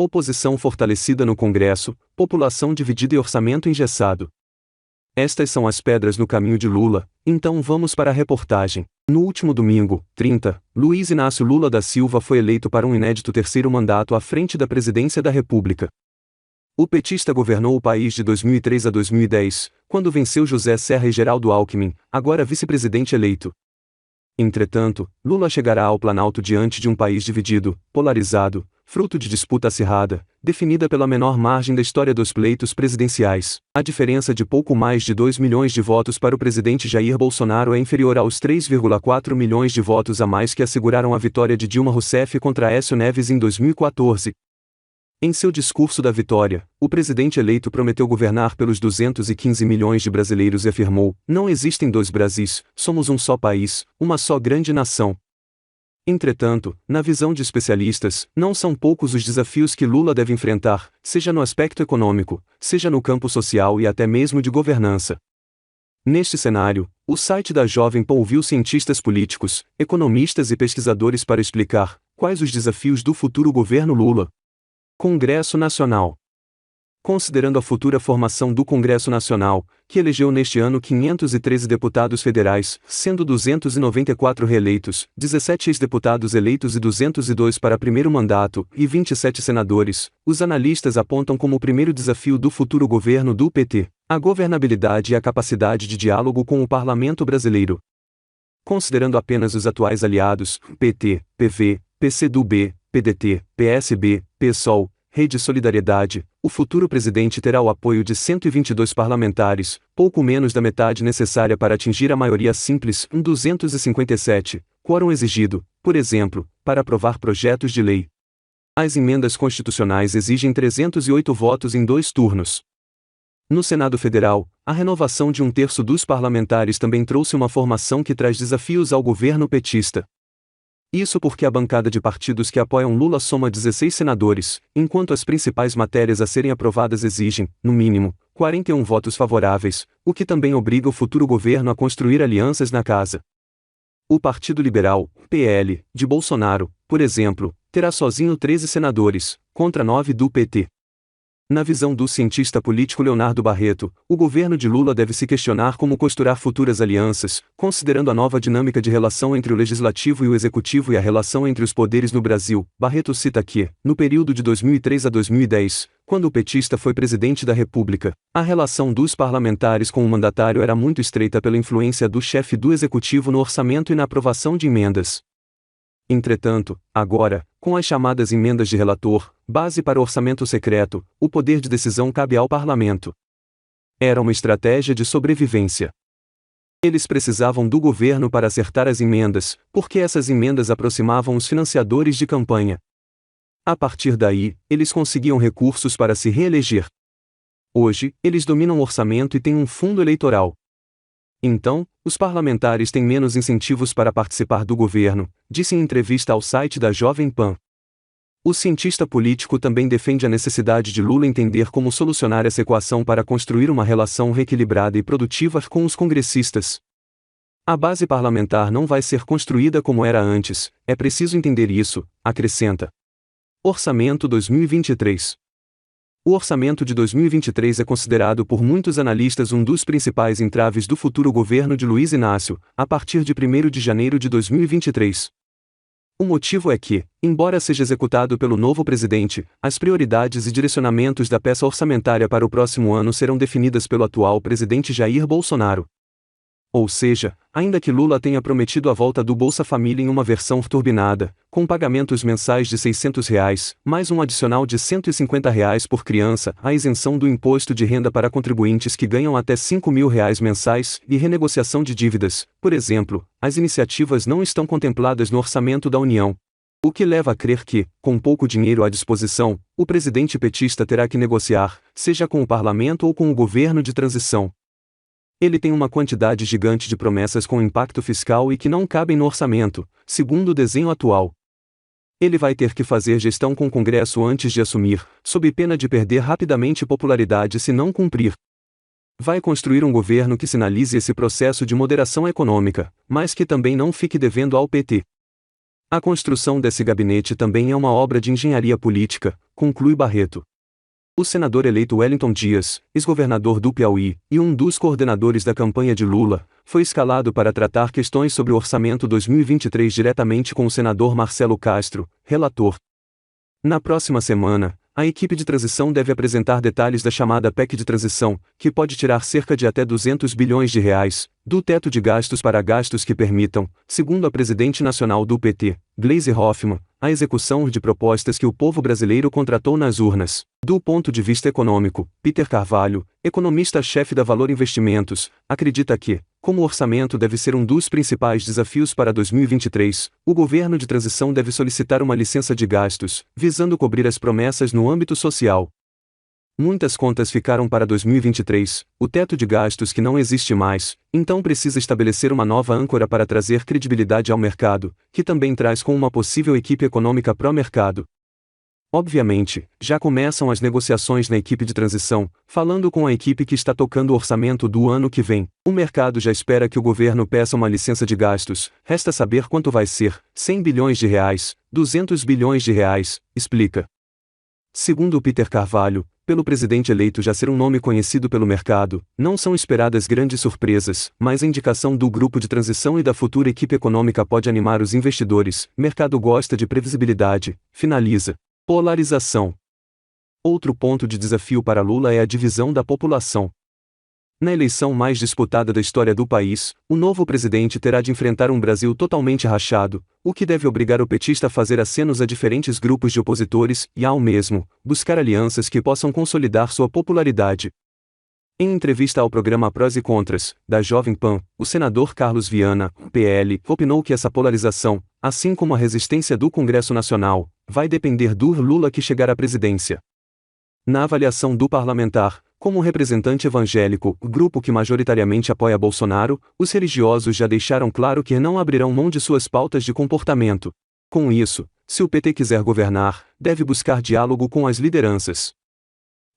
Oposição fortalecida no Congresso, população dividida e orçamento engessado. Estas são as pedras no caminho de Lula, então vamos para a reportagem. No último domingo, 30, Luiz Inácio Lula da Silva foi eleito para um inédito terceiro mandato à frente da presidência da República. O petista governou o país de 2003 a 2010, quando venceu José Serra e Geraldo Alckmin, agora vice-presidente eleito. Entretanto, Lula chegará ao Planalto diante de um país dividido, polarizado, fruto de disputa acirrada, definida pela menor margem da história dos pleitos presidenciais. A diferença de pouco mais de 2 milhões de votos para o presidente Jair Bolsonaro é inferior aos 3,4 milhões de votos a mais que asseguraram a vitória de Dilma Rousseff contra Aécio Neves em 2014. Em seu discurso da vitória, o presidente eleito prometeu governar pelos 215 milhões de brasileiros e afirmou: "Não existem dois Brasis, somos um só país, uma só grande nação." Entretanto, na visão de especialistas, não são poucos os desafios que Lula deve enfrentar, seja no aspecto econômico, seja no campo social e até mesmo de governança. Neste cenário, o site da Jovem Pan ouviu cientistas políticos, economistas e pesquisadores para explicar quais os desafios do futuro governo Lula. Congresso Nacional. Considerando a futura formação do Congresso Nacional, que elegeu neste ano 513 deputados federais, sendo 294 reeleitos, 17 ex-deputados eleitos e 202 para primeiro mandato, e 27 senadores, os analistas apontam como o primeiro desafio do futuro governo do PT, a governabilidade e a capacidade de diálogo com o parlamento brasileiro. Considerando apenas os atuais aliados, PT, PV, PCdoB, PDT, PSB, PSOL, Rede Solidariedade, o futuro presidente terá o apoio de 122 parlamentares, pouco menos da metade necessária para atingir a maioria simples, 257, quórum exigido, por exemplo, para aprovar projetos de lei. As emendas constitucionais exigem 308 votos em 2 turnos. No Senado Federal, a renovação de 1/3 dos parlamentares também trouxe uma formação que traz desafios ao governo petista. Isso porque a bancada de partidos que apoiam Lula soma 16 senadores, enquanto as principais matérias a serem aprovadas exigem, no mínimo, 41 votos favoráveis, o que também obriga o futuro governo a construir alianças na casa. O Partido Liberal, PL, de Bolsonaro, por exemplo, terá sozinho 13 senadores, contra 9 do PT. Na visão do cientista político Leonardo Barreto, o governo de Lula deve se questionar como costurar futuras alianças, considerando a nova dinâmica de relação entre o legislativo e o executivo e a relação entre os poderes no Brasil. Barreto cita que, no período de 2003 a 2010, quando o petista foi presidente da República, a relação dos parlamentares com o mandatário era muito estreita pela influência do chefe do executivo no orçamento e na aprovação de emendas. Entretanto, agora, com as chamadas emendas de relator, base para orçamento secreto, o poder de decisão cabe ao parlamento. Era uma estratégia de sobrevivência. Eles precisavam do governo para acertar as emendas, porque essas emendas aproximavam os financiadores de campanha. A partir daí, eles conseguiam recursos para se reeleger. Hoje, eles dominam o orçamento e têm um fundo eleitoral. Então, os parlamentares têm menos incentivos para participar do governo, disse em entrevista ao site da Jovem Pan. O cientista político também defende a necessidade de Lula entender como solucionar essa equação para construir uma relação reequilibrada e produtiva com os congressistas. A base parlamentar não vai ser construída como era antes, é preciso entender isso, acrescenta. Orçamento 2023. O orçamento de 2023 é considerado por muitos analistas um dos principais entraves do futuro governo de Luiz Inácio, a partir de 1º de janeiro de 2023. O motivo é que, embora seja executado pelo novo presidente, as prioridades e direcionamentos da peça orçamentária para o próximo ano serão definidas pelo atual presidente Jair Bolsonaro. Ou seja, ainda que Lula tenha prometido a volta do Bolsa Família em uma versão turbinada, com pagamentos mensais de R$ 600, mais um adicional de R$ 150 por criança, a isenção do imposto de renda para contribuintes que ganham até R$ 5.000 mensais, e renegociação de dívidas, por exemplo, as iniciativas não estão contempladas no orçamento da União. O que leva a crer que, com pouco dinheiro à disposição, o presidente petista terá que negociar, seja com o parlamento ou com o governo de transição. Ele tem uma quantidade gigante de promessas com impacto fiscal e que não cabem no orçamento, segundo o desenho atual. Ele vai ter que fazer gestão com o Congresso antes de assumir, sob pena de perder rapidamente popularidade se não cumprir. Vai construir um governo que sinalize esse processo de moderação econômica, mas que também não fique devendo ao PT. A construção desse gabinete também é uma obra de engenharia política, conclui Barreto. O senador eleito Wellington Dias, ex-governador do Piauí, e um dos coordenadores da campanha de Lula, foi escalado para tratar questões sobre o orçamento 2023 diretamente com o senador Marcelo Castro, relator. Na próxima semana, a equipe de transição deve apresentar detalhes da chamada PEC de transição, que pode tirar cerca de até 200 bilhões de reais do teto de gastos para gastos que permitam, segundo a presidente nacional do PT, Gleisi Hoffmann, a execução de propostas que o povo brasileiro contratou nas urnas. Do ponto de vista econômico, Peter Carvalho, economista-chefe da Valor Investimentos, acredita que, como o orçamento deve ser um dos principais desafios para 2023, o governo de transição deve solicitar uma licença de gastos, visando cobrir as promessas no âmbito social. Muitas contas ficaram para 2023, o teto de gastos que não existe mais, então precisa estabelecer uma nova âncora para trazer credibilidade ao mercado, que também traz com uma possível equipe econômica pró-mercado. Obviamente, já começam as negociações na equipe de transição, falando com a equipe que está tocando o orçamento do ano que vem. O mercado já espera que o governo peça uma licença de gastos, resta saber quanto vai ser, 100 bilhões de reais, 200 bilhões de reais, explica. Segundo Peter Carvalho, pelo presidente eleito já ser um nome conhecido pelo mercado, não são esperadas grandes surpresas, mas a indicação do grupo de transição e da futura equipe econômica pode animar os investidores. Mercado gosta de previsibilidade, finaliza. Polarização. Outro ponto de desafio para Lula é a divisão da população. Na eleição mais disputada da história do país, o novo presidente terá de enfrentar um Brasil totalmente rachado, o que deve obrigar o petista a fazer acenos a diferentes grupos de opositores e, ao mesmo, buscar alianças que possam consolidar sua popularidade. Em entrevista ao programa Prós e Contras, da Jovem Pan, o senador Carlos Viana, PL, opinou que essa polarização, assim como a resistência do Congresso Nacional, vai depender do Lula que chegar à presidência. Na avaliação do parlamentar, como representante evangélico, o grupo que majoritariamente apoia Bolsonaro, os religiosos já deixaram claro que não abrirão mão de suas pautas de comportamento. Com isso, se o PT quiser governar, deve buscar diálogo com as lideranças.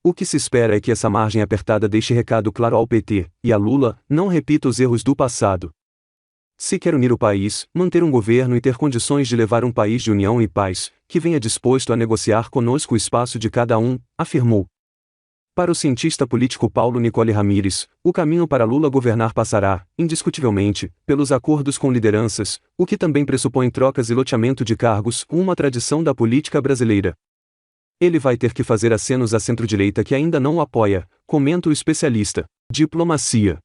O que se espera é que essa margem apertada deixe recado claro ao PT, e a Lula, não repita os erros do passado. Se quer unir o país, manter um governo e ter condições de levar um país de união e paz, que venha disposto a negociar conosco o espaço de cada um, afirmou. Para o cientista político Paulo Nicole Ramires, o caminho para Lula governar passará, indiscutivelmente, pelos acordos com lideranças, o que também pressupõe trocas e loteamento de cargos, uma tradição da política brasileira. Ele vai ter que fazer acenos à centro-direita que ainda não o apoia, comenta o especialista. Diplomacia.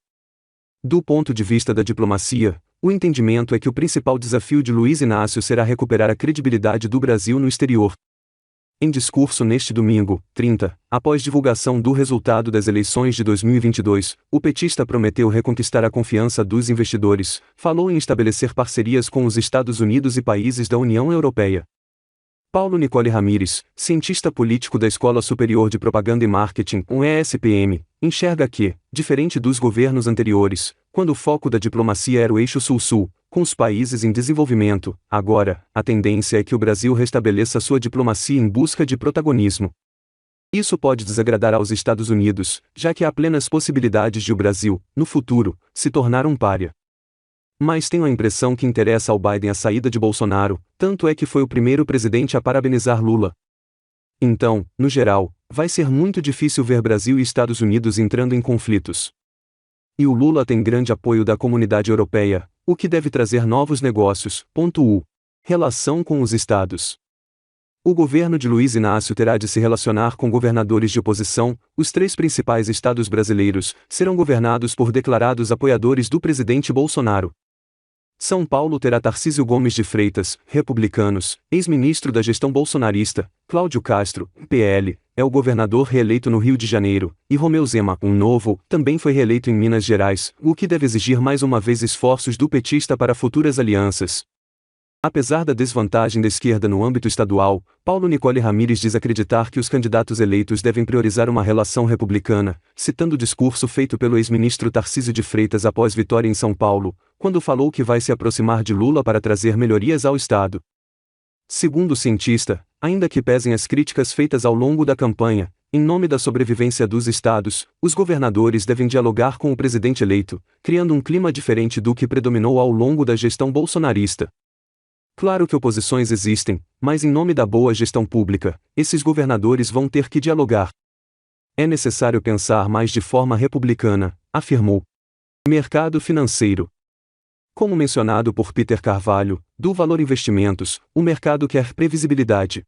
Do ponto de vista da diplomacia, o entendimento é que o principal desafio de Luiz Inácio será recuperar a credibilidade do Brasil no exterior. Em discurso neste domingo, 30, após divulgação do resultado das eleições de 2022, o petista prometeu reconquistar a confiança dos investidores, falou em estabelecer parcerias com os Estados Unidos e países da União Europeia. Paulo Nicole Ramires, cientista político da Escola Superior de Propaganda e Marketing, ESPM, enxerga que, diferente dos governos anteriores, quando o foco da diplomacia era o eixo Sul-Sul, com os países em desenvolvimento, agora, a tendência é que o Brasil restabeleça sua diplomacia em busca de protagonismo. Isso pode desagradar aos Estados Unidos, já que há plenas possibilidades de o Brasil, no futuro, se tornar um pária. Mas tenho a impressão que interessa ao Biden a saída de Bolsonaro, tanto é que foi o primeiro presidente a parabenizar Lula. Então, no geral, vai ser muito difícil ver Brasil e Estados Unidos entrando em conflitos. E o Lula tem grande apoio da comunidade europeia, o que deve trazer novos negócios. Relação com os estados. O governo de Luiz Inácio terá de se relacionar com governadores de oposição. Os 3 principais estados brasileiros serão governados por declarados apoiadores do presidente Bolsonaro. São Paulo terá Tarcísio Gomes de Freitas, republicanos, ex-ministro da gestão bolsonarista, Cláudio Castro, PL, é o governador reeleito no Rio de Janeiro, e Romeu Zema, um novo, também foi reeleito em Minas Gerais, o que deve exigir mais uma vez esforços do petista para futuras alianças. Apesar da desvantagem da esquerda no âmbito estadual, Paulo Nicole Ramires diz acreditar que os candidatos eleitos devem priorizar uma relação republicana, citando o discurso feito pelo ex-ministro Tarcísio de Freitas após vitória em São Paulo, quando falou que vai se aproximar de Lula para trazer melhorias ao Estado. Segundo o cientista, ainda que pesem as críticas feitas ao longo da campanha, em nome da sobrevivência dos estados, os governadores devem dialogar com o presidente eleito, criando um clima diferente do que predominou ao longo da gestão bolsonarista. Claro que oposições existem, mas em nome da boa gestão pública, esses governadores vão ter que dialogar. É necessário pensar mais de forma republicana, afirmou. Mercado financeiro. Como mencionado por Peter Carvalho, do Valor Investimentos, o mercado quer previsibilidade.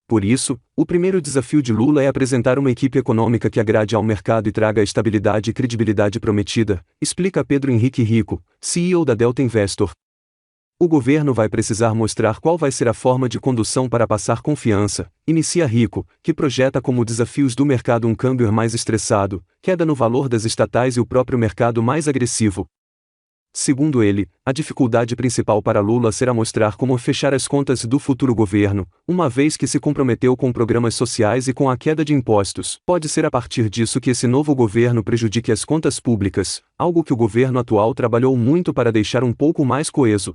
Por isso, o primeiro desafio de Lula é apresentar uma equipe econômica que agrade ao mercado e traga a estabilidade e credibilidade prometida, explica Pedro Henrique Rico, CEO da Delta Investor. O governo vai precisar mostrar qual vai ser a forma de condução para passar confiança, inicia Rico, que projeta como desafios do mercado um câmbio mais estressado, queda no valor das estatais e o próprio mercado mais agressivo. Segundo ele, a dificuldade principal para Lula será mostrar como fechar as contas do futuro governo, uma vez que se comprometeu com programas sociais e com a queda de impostos. Pode ser a partir disso que esse novo governo prejudique as contas públicas, algo que o governo atual trabalhou muito para deixar um pouco mais coeso.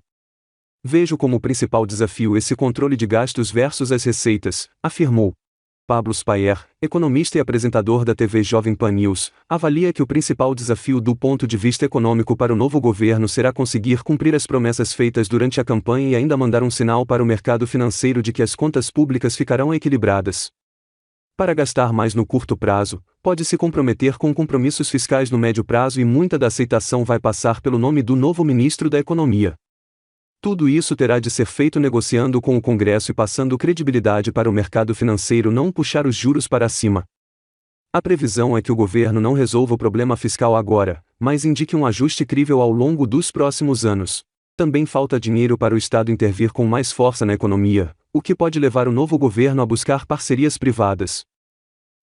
Vejo como principal desafio esse controle de gastos versus as receitas, afirmou. Pablo Spayer, economista e apresentador da TV Jovem Pan News, avalia que o principal desafio do ponto de vista econômico para o novo governo será conseguir cumprir as promessas feitas durante a campanha e ainda mandar um sinal para o mercado financeiro de que as contas públicas ficarão equilibradas. Para gastar mais no curto prazo, pode se comprometer com compromissos fiscais no médio prazo e muita da aceitação vai passar pelo nome do novo ministro da Economia. Tudo isso terá de ser feito negociando com o Congresso e passando credibilidade para o mercado financeiro não puxar os juros para cima. A previsão é que o governo não resolva o problema fiscal agora, mas indique um ajuste crível ao longo dos próximos anos. Também falta dinheiro para o Estado intervir com mais força na economia, o que pode levar o novo governo a buscar parcerias privadas.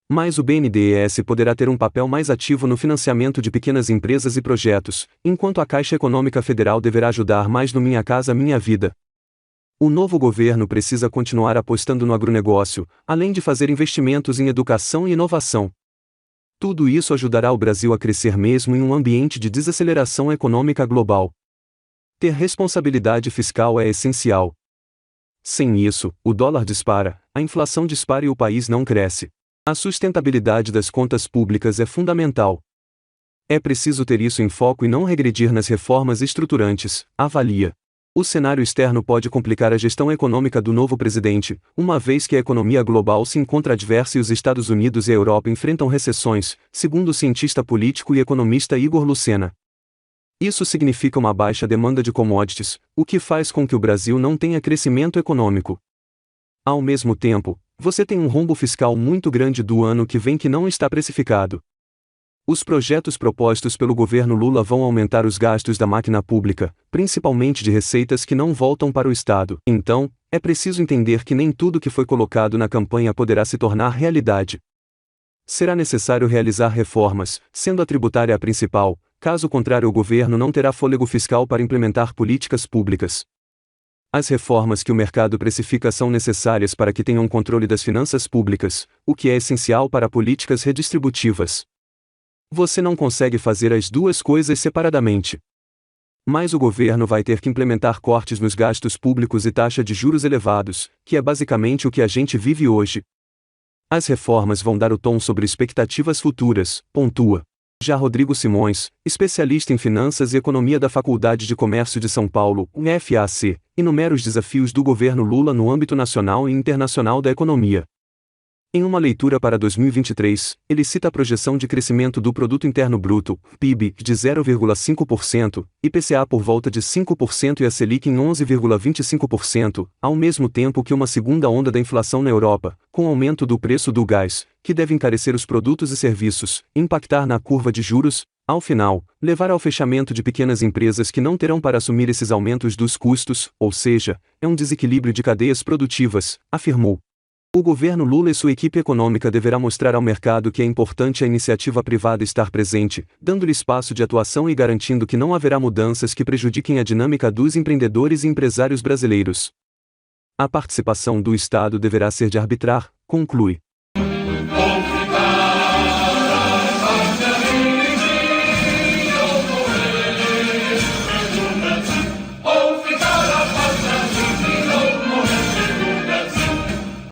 Mas o BNDES poderá ter um papel mais ativo no financiamento de pequenas empresas e projetos, enquanto a Caixa Econômica Federal deverá ajudar mais no Minha Casa Minha Vida. O novo governo precisa continuar apostando no agronegócio, além de fazer investimentos em educação e inovação. Tudo isso ajudará o Brasil a crescer mesmo em um ambiente de desaceleração econômica global. Ter responsabilidade fiscal é essencial. Sem isso, o dólar dispara, a inflação dispara e o país não cresce. A sustentabilidade das contas públicas é fundamental. É preciso ter isso em foco e não regredir nas reformas estruturantes, avalia. O cenário externo pode complicar a gestão econômica do novo presidente, uma vez que a economia global se encontra adversa e os Estados Unidos e a Europa enfrentam recessões, segundo o cientista político e economista Igor Lucena. Isso significa uma baixa demanda de commodities, o que faz com que o Brasil não tenha crescimento econômico. Ao mesmo tempo, você tem um rombo fiscal muito grande do ano que vem que não está precificado. Os projetos propostos pelo governo Lula vão aumentar os gastos da máquina pública, principalmente de receitas que não voltam para o Estado. Então, é preciso entender que nem tudo que foi colocado na campanha poderá se tornar realidade. Será necessário realizar reformas, sendo a tributária a principal, caso contrário o governo não terá fôlego fiscal para implementar políticas públicas. As reformas que o mercado precifica são necessárias para que tenham controle das finanças públicas, o que é essencial para políticas redistributivas. Você não consegue fazer as duas coisas separadamente. Mas o governo vai ter que implementar cortes nos gastos públicos e taxa de juros elevados, que é basicamente o que a gente vive hoje. As reformas vão dar o tom sobre expectativas futuras, pontua. Já Rodrigo Simões, especialista em finanças e economia da Faculdade de Comércio de São Paulo, UFAC, enumera os desafios do governo Lula no âmbito nacional e internacional da economia. Em uma leitura para 2023, ele cita a projeção de crescimento do Produto Interno Bruto, PIB, de 0,5%, IPCA por volta de 5% e a Selic em 11,25%, ao mesmo tempo que uma segunda onda da inflação na Europa, com aumento do preço do gás, que deve encarecer os produtos e serviços, impactar na curva de juros, ao final, levar ao fechamento de pequenas empresas que não terão para assumir esses aumentos dos custos, ou seja, é um desequilíbrio de cadeias produtivas, afirmou. O governo Lula e sua equipe econômica deverá mostrar ao mercado que é importante a iniciativa privada estar presente, dando-lhe espaço de atuação e garantindo que não haverá mudanças que prejudiquem a dinâmica dos empreendedores e empresários brasileiros. A participação do Estado deverá ser de arbitrar, conclui.